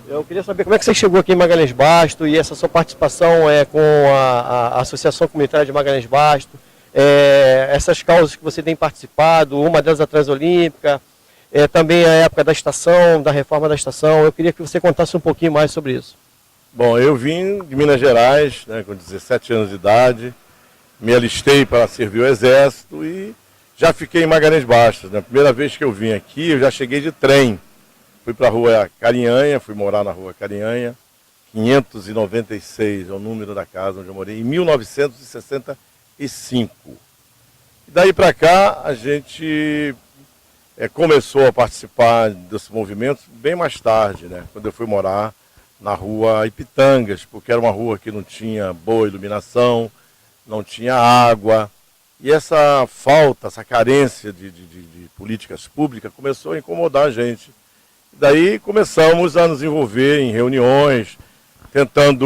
Eu queria saber como é que você chegou aqui em Magalhães Basto e essa sua participação com a Associação Comunitária de Magalhães Basto, essas causas que você tem participado, uma delas a Transolímpica, também a época da estação, da reforma da estação. Eu queria que você contasse um pouquinho mais sobre isso. Bom, eu vim de Minas Gerais, né, com 17 anos de idade, me alistei para servir o Exército e já fiquei em Magalhães Basto. Na primeira vez que eu vim aqui, eu já cheguei de trem. Fui para a rua Carinhanha, fui morar na rua Carinhanha, 596 é o número da casa onde eu morei, em 1965. E daí para cá a gente começou a participar desses movimentos bem mais tarde, né? Quando eu fui morar na rua Ipitangas, porque era uma rua que não tinha boa iluminação, não tinha água. E essa falta, essa carência de políticas públicas começou a incomodar a gente. Daí começamos a nos envolver em reuniões, tentando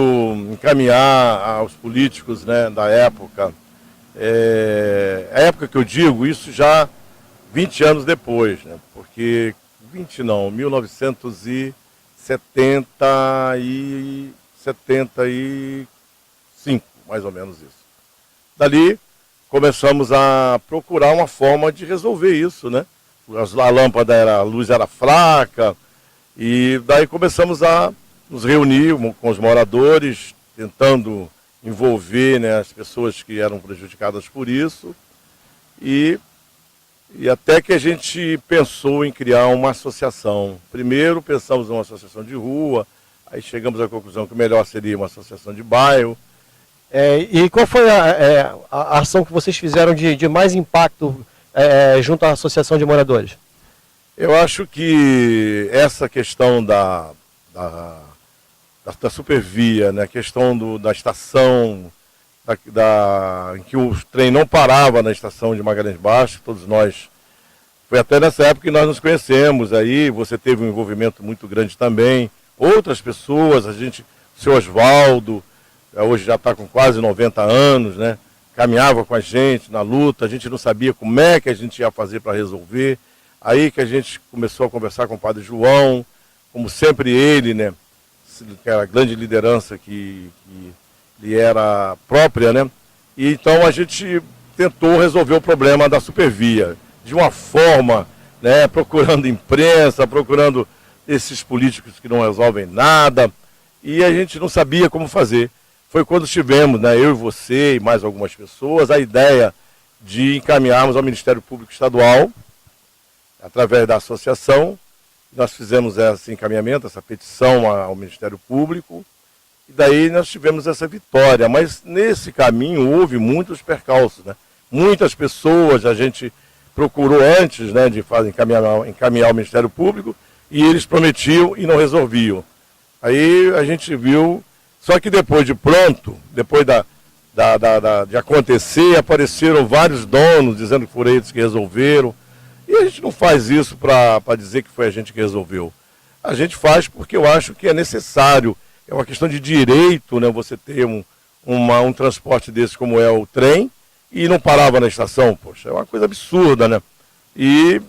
encaminhar aos políticos, né, da época. A época que eu digo, isso já 20 anos depois, né, porque 1975, mais ou menos isso. Dali começamos a procurar uma forma de resolver isso, né? A lâmpada, a luz era fraca, e daí começamos a nos reunir com os moradores, tentando envolver, né, as pessoas que eram prejudicadas por isso, e até que a gente pensou em criar uma associação. Primeiro pensamos em uma associação de rua, aí chegamos à conclusão que o melhor seria uma associação de bairro. E qual foi a ação que vocês fizeram de mais impacto junto à Associação de Moradores? Eu acho que essa questão da supervia, né, a questão da estação, em que o trem não parava na estação de Magalhães Basto, todos nós, foi até nessa época que nós nos conhecemos, aí você teve um envolvimento muito grande também, outras pessoas, o seu Oswaldo, hoje já está com quase 90 anos, né? Caminhava com a gente na luta, a gente não sabia como é que a gente ia fazer para resolver. Aí que a gente começou a conversar com o Padre João, como sempre ele, né, que era a grande liderança que lhe era própria, né? E então a gente tentou resolver o problema da supervia, de uma forma, né, procurando imprensa, procurando esses políticos que não resolvem nada, e a gente não sabia como fazer. Foi quando tivemos, né, eu e você e mais algumas pessoas, a ideia de encaminharmos ao Ministério Público Estadual, através da associação. Nós fizemos esse encaminhamento, essa petição ao Ministério Público, e daí nós tivemos essa vitória. Mas nesse caminho houve muitos percalços, né? Muitas pessoas a gente procurou antes, né, de encaminhar ao Ministério Público, e eles prometiam e não resolviam. Aí a gente viu. Só que depois de pronto, depois de acontecer, apareceram vários donos dizendo que foram eles que resolveram. E a gente não faz isso para dizer que foi a gente que resolveu. A gente faz porque eu acho que é necessário. É uma questão de direito, né, você ter um transporte desse como é o trem e não parava na estação. Poxa, é uma coisa absurda, né? E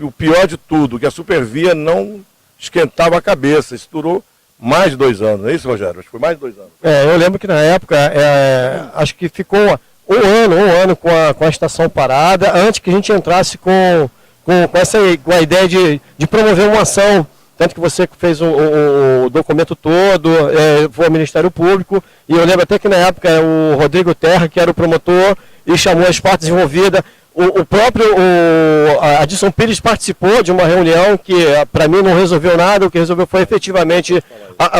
o pior de tudo, que a Supervia não esquentava a cabeça. Isso durou mais de 2 anos, não é isso, Rogério? Acho que foi mais de 2 anos. Eu lembro que na época, acho que ficou um ano com a estação parada, antes que a gente entrasse com a ideia de promover uma ação. Tanto que você fez o documento todo, foi ao Ministério Público, e eu lembro até que na época o Rodrigo Terra, que era o promotor, e chamou as partes envolvidas. O próprio Adilson Pires participou de uma reunião que, para mim, não resolveu nada. O que resolveu foi efetivamente a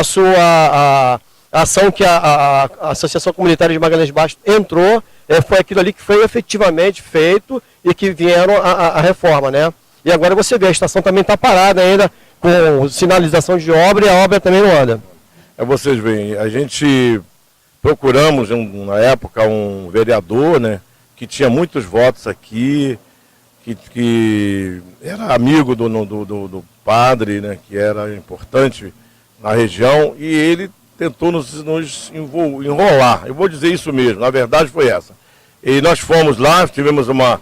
ação que a Associação Comunitária de Magalhães Basto entrou. Foi aquilo ali que foi efetivamente feito e que vieram a reforma, né? E agora você vê, a estação também está parada ainda, com sinalização de obra, e a obra também não anda. Vocês veem, a gente procuramos, na época, um vereador, né, que tinha muitos votos aqui, que era amigo do padre, né, que era importante na região, e ele tentou nos enrolar. Eu vou dizer isso mesmo, na verdade foi essa. E nós fomos lá, tivemos uma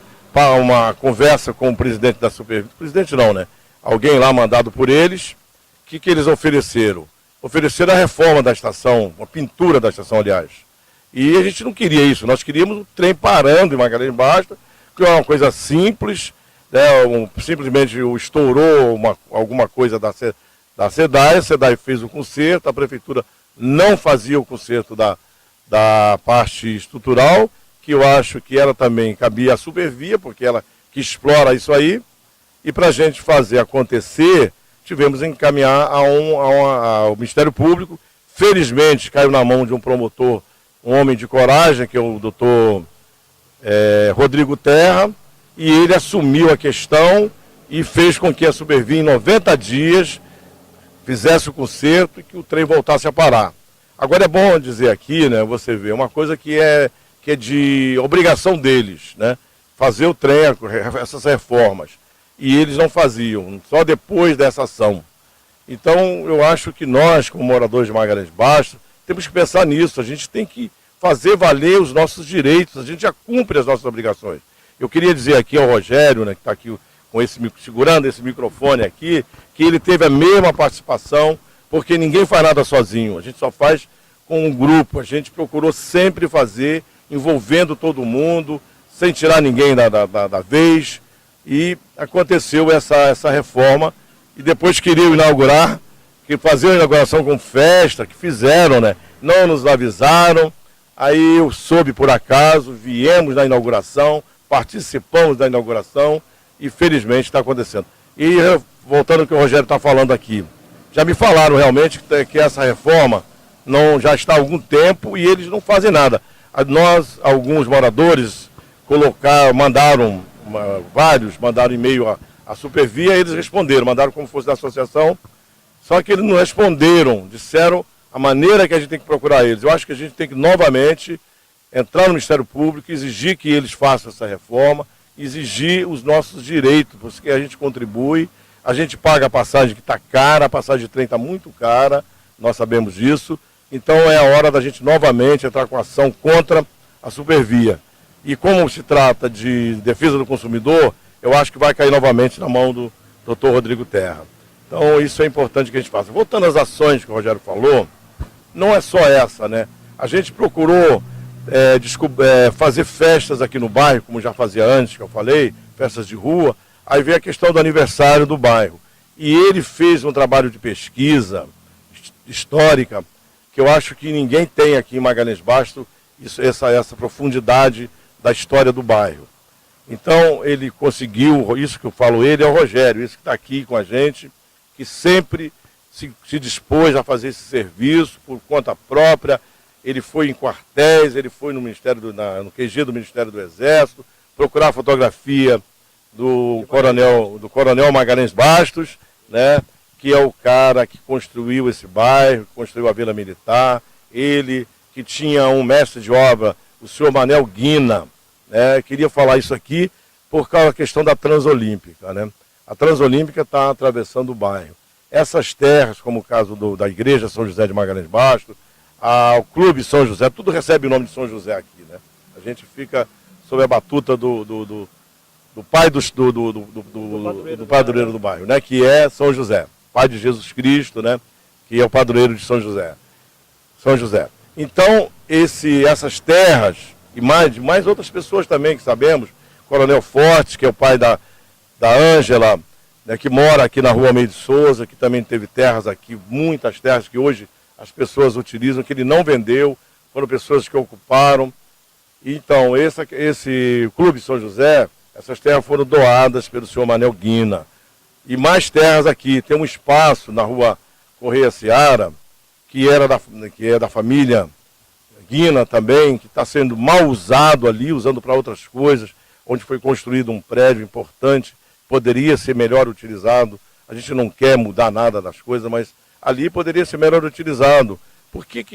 conversa com o presidente da Supervia, presidente não, né? Alguém lá mandado por eles, que eles ofereceram? Ofereceram a reforma da estação, a pintura da estação, aliás. E a gente não queria isso, nós queríamos o trem parando em Magalhães Bastos, que é uma coisa simples, né, simplesmente estourou alguma coisa da SEDAI, a SEDAI fez o conserto, a prefeitura não fazia o conserto da parte estrutural, que eu acho que ela também cabia à Supervia, porque ela que explora isso aí, e para a gente fazer acontecer, tivemos que encaminhar ao Ministério Público. Felizmente caiu na mão de um promotor, um homem de coragem, que é o doutor Rodrigo Terra, e ele assumiu a questão e fez com que a Supervia, em 90 dias, fizesse o conserto e que o trem voltasse a parar. Agora é bom dizer aqui, né, você vê, uma coisa que é de obrigação deles, né, fazer o trem, essas reformas. E eles não faziam, só depois dessa ação. Então, eu acho que nós, como moradores de Magalhães Bastos, temos que pensar nisso. A gente tem que fazer valer os nossos direitos, a gente já cumpre as nossas obrigações. Eu queria dizer aqui ao Rogério, né, que está aqui segurando esse microfone aqui, que ele teve a mesma participação, porque ninguém faz nada sozinho, a gente só faz com um grupo, a gente procurou sempre fazer, envolvendo todo mundo, sem tirar ninguém da vez, e aconteceu essa reforma, e depois queriam inaugurar, que fazer a inauguração com festa, que fizeram, né? Não nos avisaram, aí eu soube por acaso, viemos na inauguração, participamos da inauguração, e felizmente está acontecendo. E voltando ao que o Rogério está falando aqui, já me falaram realmente que essa reforma já está há algum tempo e eles não fazem nada. Nós, alguns moradores, mandaram e-mail à Supervia, eles responderam, mandaram como fosse da associação, só que eles não responderam, disseram a maneira que a gente tem que procurar eles. Eu acho que a gente tem que novamente entrar no Ministério Público, exigir que eles façam essa reforma, exigir os nossos direitos, porque a gente contribui, a gente paga a passagem que está cara, a passagem de trem está muito cara, nós sabemos disso, então é a hora da gente novamente entrar com ação contra a Supervia. E como se trata de defesa do consumidor, eu acho que vai cair novamente na mão do Dr. Rodrigo Terra. Então isso é importante que a gente faça. Voltando às ações que o Rogério falou, não é só essa, né? A gente procurou fazer festas aqui no bairro, como já fazia antes, que eu falei, festas de rua, aí veio a questão do aniversário do bairro. E ele fez um trabalho de pesquisa histórica, que eu acho que ninguém tem aqui em Magalhães Bastos, essa profundidade da história do bairro. Então ele conseguiu, isso que eu falo ele é o Rogério, esse que está aqui com a gente, que sempre se dispôs a fazer esse serviço por conta própria. Ele foi em quartéis, ele foi no QG do Ministério do Exército, procurar a fotografia do Coronel Magalhães Bastos, né, que é o cara que construiu esse bairro, construiu a Vila Militar, ele que tinha um mestre de obra, o senhor Manel Guina, né, queria falar isso aqui por causa da questão da Transolímpica, né? A Transolímpica está atravessando o bairro. Essas terras, como o caso da Igreja São José de Magalhães Bastos, o Clube São José, tudo recebe o nome de São José aqui, né? A gente fica sob a batuta do pai do padroeiro do bairro, né? Que é São José, pai de Jesus Cristo, né? Que é o padroeiro de São José. São José. Então, essas terras, e mais outras pessoas também que sabemos, Coronel Fortes, que é o pai da Ângela, né, que mora aqui na Rua Meio de Souza, que também teve terras aqui, muitas terras que hoje as pessoas utilizam, que ele não vendeu, foram pessoas que ocuparam. Então, esse Clube São José, essas terras foram doadas pelo senhor Manel Guina. E mais terras aqui, tem um espaço na Rua Correia Seara, que é da família Guina também, que está sendo mal usado ali, usando para outras coisas, onde foi construído um prédio importante, poderia ser melhor utilizado. A gente não quer mudar nada das coisas, mas ali poderia ser melhor utilizado. Por que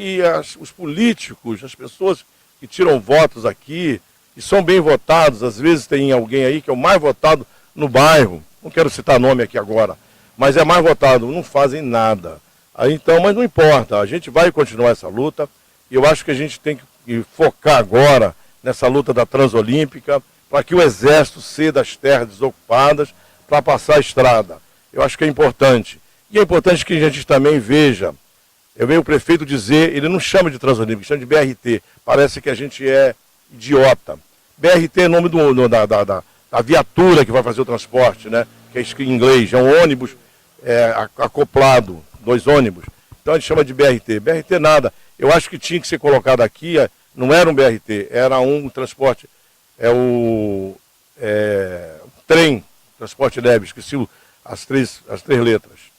os políticos, as pessoas que tiram votos aqui, e são bem votados, às vezes tem alguém aí que é o mais votado no bairro, não quero citar nome aqui agora, mas é mais votado, não fazem nada. Aí, então, mas não importa, a gente vai continuar essa luta, e eu acho que a gente tem que focar agora nessa luta da Transolímpica, para que o Exército ceda as terras desocupadas para passar a estrada. Eu acho que é importante. E é importante que a gente também veja, eu vejo o prefeito dizer, ele não chama de Transolímpico, chama de BRT, parece que a gente é idiota. BRT é o nome da viatura que vai fazer o transporte, né? Que é escrito em inglês, é um ônibus acoplado, 2 ônibus. Então a gente chama de BRT. BRT nada. Eu acho que tinha que ser colocado aqui, não era um BRT, era um transporte, trem, transporte leve, esqueci as três letras.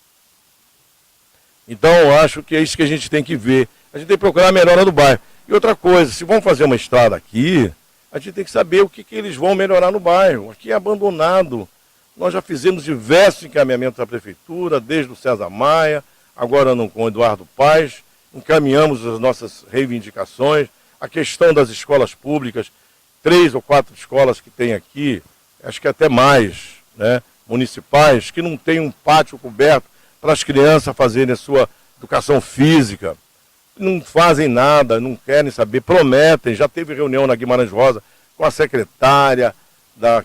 Então eu acho que é isso que a gente tem que ver. A gente tem que procurar a melhora do bairro. E outra coisa, se vão fazer uma estrada aqui, a gente tem que saber o que eles vão melhorar no bairro. Aqui é abandonado. Nós já fizemos diversos encaminhamentos à prefeitura, desde o César Maia, agora com o Eduardo Paes, encaminhamos as nossas reivindicações, a questão das escolas públicas, 3 ou 4 escolas que tem aqui, acho que até mais, né, municipais, que não tem um pátio coberto para as crianças fazerem a sua educação física. Não fazem nada, não querem saber, prometem. Já teve reunião na Guimarães Rosa com a secretária,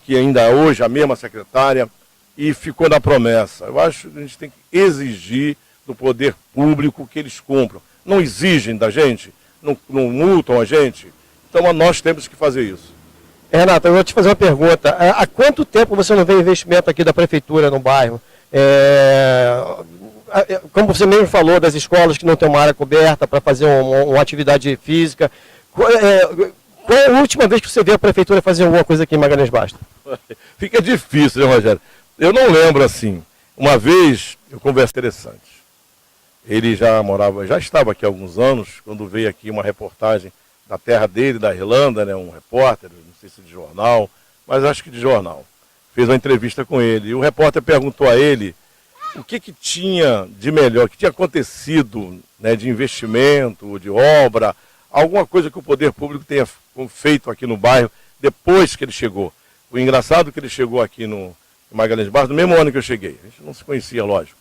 que ainda hoje a mesma secretária, e ficou na promessa. Eu acho que a gente tem que exigir do poder público que eles cumpram. Não exigem da gente, não multam a gente, então nós temos que fazer isso. Renato, eu vou te fazer uma pergunta. Há quanto tempo você não vê investimento aqui da prefeitura no bairro? Como você mesmo falou, das escolas que não tem uma área coberta para fazer uma atividade física. Qual é a última vez que você vê a prefeitura fazer alguma coisa aqui em Magalhães Bastos? Fica difícil, né, Rogério? Eu não lembro assim. Uma vez eu conversei interessante. Ele já estava aqui há alguns anos, quando veio aqui uma reportagem da terra dele, da Irlanda, né, um repórter, não sei se de jornal, mas acho que de jornal. Fez uma entrevista com ele. E o repórter perguntou a ele o que tinha de melhor, o que tinha acontecido, né, de investimento, de obra, alguma coisa que o poder público tenha feito aqui no bairro depois que ele chegou. O engraçado é que ele chegou aqui em Magalhães Bastos no mesmo ano que eu cheguei. A gente não se conhecia, lógico.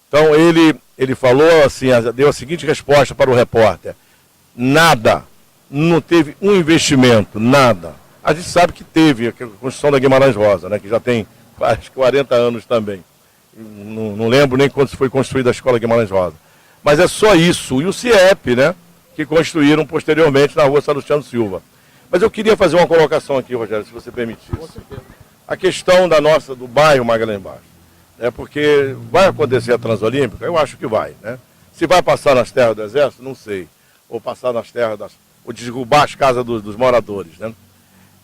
Então ele falou assim, deu a seguinte resposta para o repórter: nada, não teve um investimento, nada. A gente sabe que teve a construção da Guimarães Rosa, né, que já tem quase 40 anos também. Não lembro nem quando foi construída a escola Guimarães Rosa. Mas é só isso. E o CIEP, né, que construíram posteriormente na rua Salustiano Silva. Mas eu queria fazer uma colocação aqui, Rogério, se você permitisse. Com certeza. A questão do bairro Magalhães Bastos. Porque vai acontecer a Transolímpica? Eu acho que vai, né? Se vai passar nas terras do Exército, não sei. Ou passar nas terras ou derrubar as casas dos moradores, né?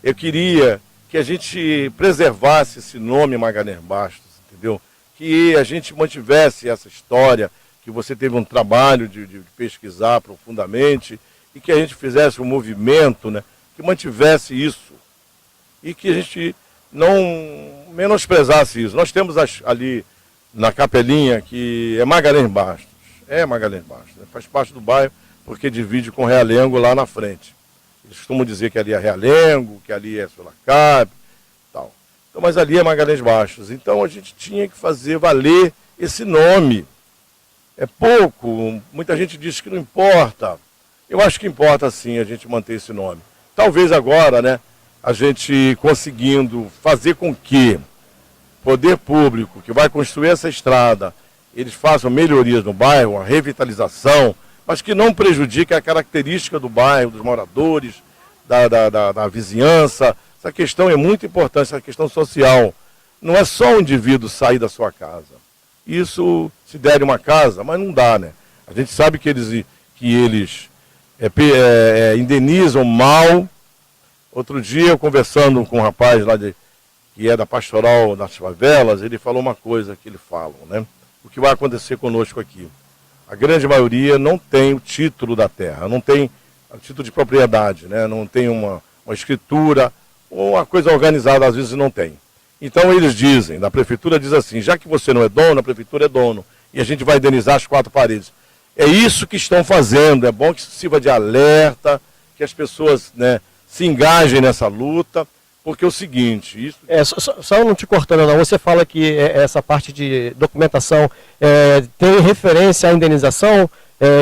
Eu queria que a gente preservasse esse nome Magalhães Bastos, entendeu? Que a gente mantivesse essa história, que você teve um trabalho de pesquisar profundamente e que a gente fizesse um movimento, né, que mantivesse isso e que a gente não menosprezasse isso. Nós temos ali na Capelinha, que é Magalhães Bastos, né, faz parte do bairro porque divide com Realengo lá na frente. Eles costumam dizer que ali é Realengo, que ali é Sorocaba, tal. Então, mas ali é Magalhães Bastos. Então a gente tinha que fazer valer esse nome. É pouco, muita gente diz que não importa. Eu acho que importa sim a gente manter esse nome. Talvez agora, né, a gente conseguindo fazer com que o poder público que vai construir essa estrada, eles façam melhorias no bairro, a revitalização, mas que não prejudique a característica do bairro, dos moradores, da vizinhança. Essa questão é muito importante, essa questão social. Não é só o indivíduo sair da sua casa. Isso se der uma casa, mas não dá, né? A gente sabe que eles indenizam mal. Outro dia, eu conversando com um rapaz lá que é da pastoral das favelas, ele falou uma coisa que eles falam, né? O que vai acontecer conosco aqui? A grande maioria não tem o título da terra, não tem o título de propriedade, né? Não tem uma escritura, ou uma coisa organizada às vezes não tem. Então eles dizem, a prefeitura diz assim, já que você não é dono, a prefeitura é dono, e a gente vai indenizar as 4 paredes. É isso que estão fazendo, é bom que isso sirva de alerta, que as pessoas, né, se engajem nessa luta, porque é o seguinte... Só não te cortando não, você fala que essa parte de documentação tem referência à indenização,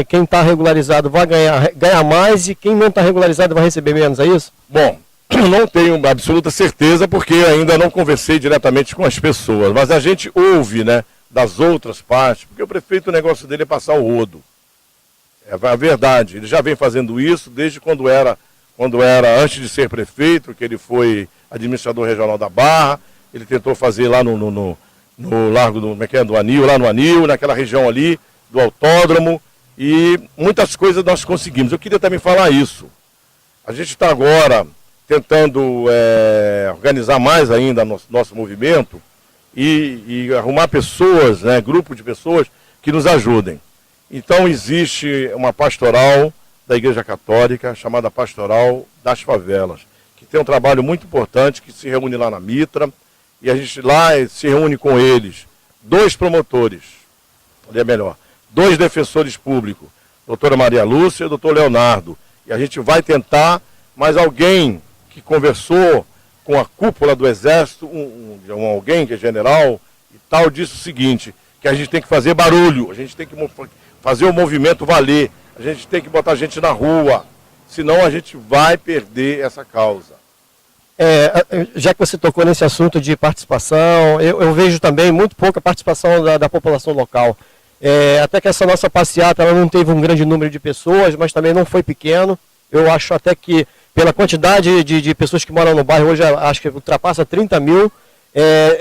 quem está regularizado vai ganhar mais e quem não está regularizado vai receber menos, é isso? Bom, não tenho absoluta certeza porque ainda não conversei diretamente com as pessoas, mas a gente ouve, né, das outras partes, porque o prefeito, o negócio dele é passar o rodo. É a verdade, ele já vem fazendo isso desde quando era antes de ser prefeito, que ele foi administrador regional da Barra, ele tentou fazer lá no Largo do Anil, lá no Anil, naquela região ali, do autódromo, e muitas coisas nós conseguimos. Eu queria também falar isso. A gente está agora tentando organizar mais ainda nosso movimento e arrumar pessoas, né, grupo de pessoas que nos ajudem. Então existe uma pastoral da Igreja Católica chamada Pastoral das Favelas, que tem um trabalho muito importante, que se reúne lá na Mitra, e a gente lá se reúne com eles, 2 promotores, ou melhor, 2 defensores públicos, doutora Maria Lúcia e o doutor Leonardo, e a gente vai tentar, mas alguém que conversou com a cúpula do Exército, alguém que é general e tal, disse o seguinte, que a gente tem que fazer barulho, a gente tem que fazer o movimento valer, a gente tem que botar a gente na rua, senão a gente vai perder essa causa. Já que você tocou nesse assunto de participação, eu vejo também muito pouca participação da população local. Até que essa nossa passeata ela não teve um grande número de pessoas, mas também não foi pequeno. Eu acho até que, pela quantidade de pessoas que moram no bairro, hoje acho que ultrapassa 30 mil,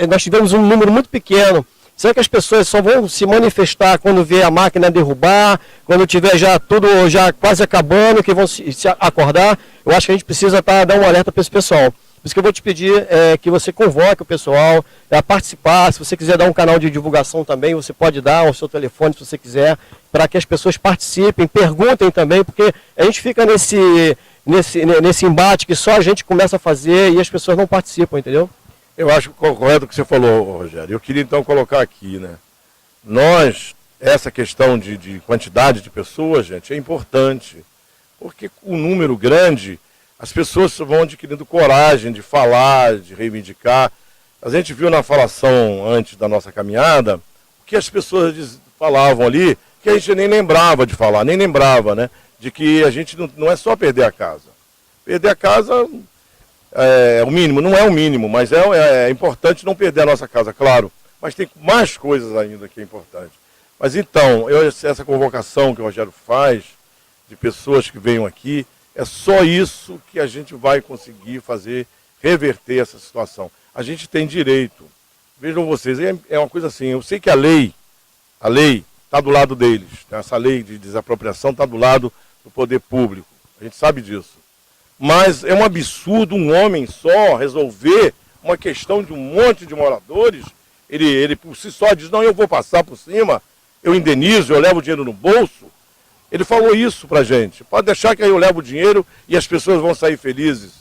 nós tivemos um número muito pequeno. Será que as pessoas só vão se manifestar quando vê a máquina derrubar, quando tiver já tudo já quase acabando, que vão se acordar? Eu acho que a gente precisa dar um alerta para esse pessoal. Por isso que eu vou te pedir que você convoque o pessoal a participar. Se você quiser dar um canal de divulgação também, você pode dar o seu telefone, se você quiser, para que as pessoas participem, perguntem também, porque a gente fica nesse embate que só a gente começa a fazer e as pessoas não participam, entendeu? Eu acho correto o que você falou, Rogério. Eu queria então colocar aqui, né? Essa questão de quantidade de pessoas, gente, é importante. Porque com um número grande, as pessoas vão adquirindo coragem de falar, de reivindicar. A gente viu na falação antes da nossa caminhada, o que as pessoas falavam ali, que a gente nem lembrava de falar, nem lembrava, né? De que a gente não é só perder a casa. Perder a casa é o mínimo, não é o mínimo, mas é importante não perder a nossa casa, claro. Mas tem mais coisas ainda que é importante. Mas então, essa convocação que o Rogério faz, de pessoas que venham aqui, é só isso que a gente vai conseguir fazer, reverter essa situação. A gente tem direito. Vejam vocês, é uma coisa assim, eu sei que a lei está do lado deles. Essa lei de desapropriação está do lado do poder público. A gente sabe disso. Mas é um absurdo um homem só resolver uma questão de um monte de moradores. Ele por si só diz, não, eu vou passar por cima, eu indenizo, eu levo o dinheiro no bolso. Ele falou isso pra gente. Pode deixar que eu levo o dinheiro e as pessoas vão sair felizes.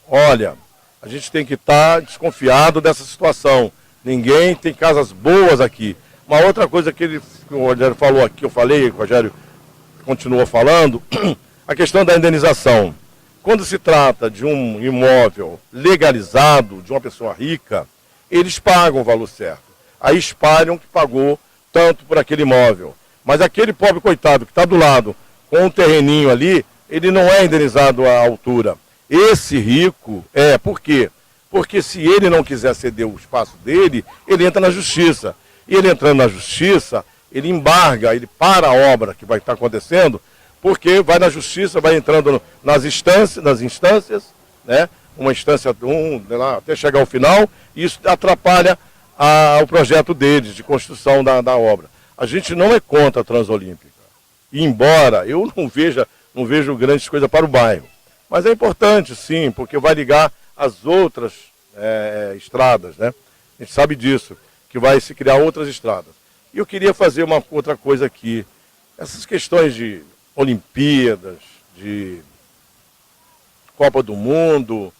Olha, a gente tem que estar desconfiado dessa situação. Ninguém tem casas boas aqui. Uma outra coisa que o Rogério falou aqui, o Rogério continuou falando, a questão da indenização. Quando se trata de um imóvel legalizado, de uma pessoa rica, eles pagam o valor certo. Aí espalham que pagou tanto por aquele imóvel. Mas aquele pobre coitado que está do lado, com um terreninho ali, ele não é indenizado à altura. Esse rico por quê? Porque se ele não quiser ceder o espaço dele, ele entra na justiça. E ele entrando na justiça, ele embarga, ele para a obra que vai estar acontecendo, porque vai na justiça, vai entrando nas instâncias, né? Uma instância, até chegar ao final, e isso atrapalha o projeto deles, de construção da obra. A gente não é contra a Transolímpica. E embora eu não vejo grandes coisas para o bairro. Mas é importante, sim, porque vai ligar as outras estradas, né? A gente sabe disso, que vai se criar outras estradas. E eu queria fazer uma outra coisa aqui. Essas questões de Olimpíadas, de Copa do Mundo,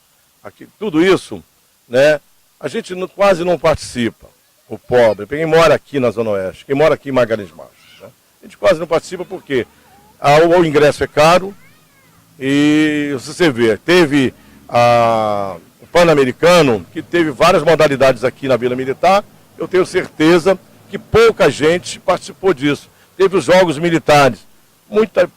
tudo isso, né? A gente quase não participa, o pobre, quem mora aqui na Zona Oeste, quem mora aqui em Magalhães Baixo, né? A gente quase não participa porque o ingresso é caro e você vê, teve o Pan-Americano, que teve várias modalidades aqui na Vila Militar, eu tenho certeza que pouca gente participou disso. Teve os Jogos Militares,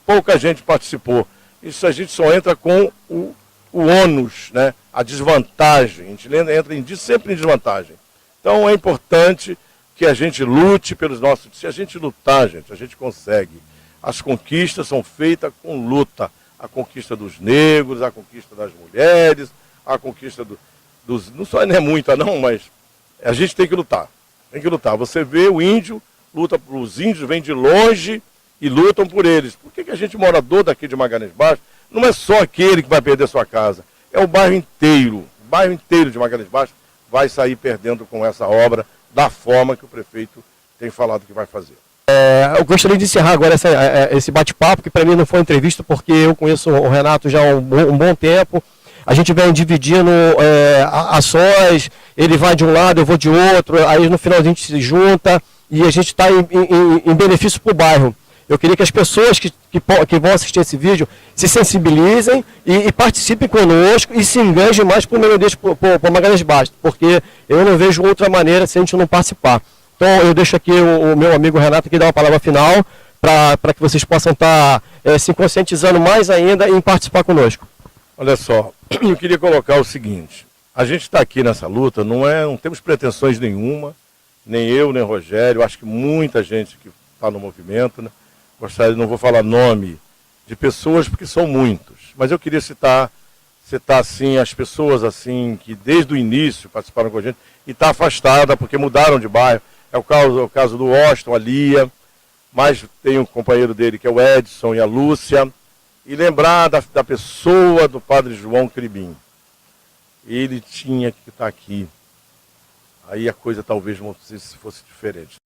pouca gente participou. Isso a gente só entra com o ônus, né? A desvantagem. A gente entra sempre em desvantagem. Então é importante que a gente lute pelos nossos... Se a gente lutar, gente, a gente consegue. As conquistas são feitas com luta. A conquista dos negros, a conquista das mulheres, a conquista dos... Não só não é muita não, mas a gente tem que lutar. Tem que lutar. Você vê o índio, luta para os índios, vêm de longe e lutam por eles. Por que a gente, morador daqui de Magalhães Baixo, não é só aquele que vai perder sua casa, é o bairro inteiro. O bairro inteiro de Magalhães Baixo vai sair perdendo com essa obra da forma que o prefeito tem falado que vai fazer. Eu gostaria de encerrar agora esse bate-papo, que para mim não foi entrevista, porque eu conheço o Renato já há um bom tempo. A gente vem dividindo ações, ele vai de um lado, eu vou de outro, aí no final a gente se junta e a gente está em benefício para o bairro. Eu queria que as pessoas que vão assistir esse vídeo se sensibilizem e participem conosco e se engajem mais por meio desse por Magalhães Baixo, porque eu não vejo outra maneira se a gente não participar. Então eu deixo aqui o meu amigo Renato aqui dar uma palavra final para que vocês possam estar se conscientizando mais ainda em participar conosco. Olha só, eu queria colocar o seguinte, a gente está aqui nessa luta, não temos pretensões nenhuma, nem eu, nem o Rogério, acho que muita gente que está no movimento, né? Gostaria, não vou falar nome de pessoas porque são muitos, mas eu queria citar assim as pessoas assim que desde o início participaram com a gente e está afastada porque mudaram de bairro. É o caso do Austin, a Lia, mas tem um companheiro dele que é o Edson e a Lúcia, e lembrar da pessoa do Padre João Cribim. Ele tinha que estar aqui. Aí a coisa talvez fosse diferente.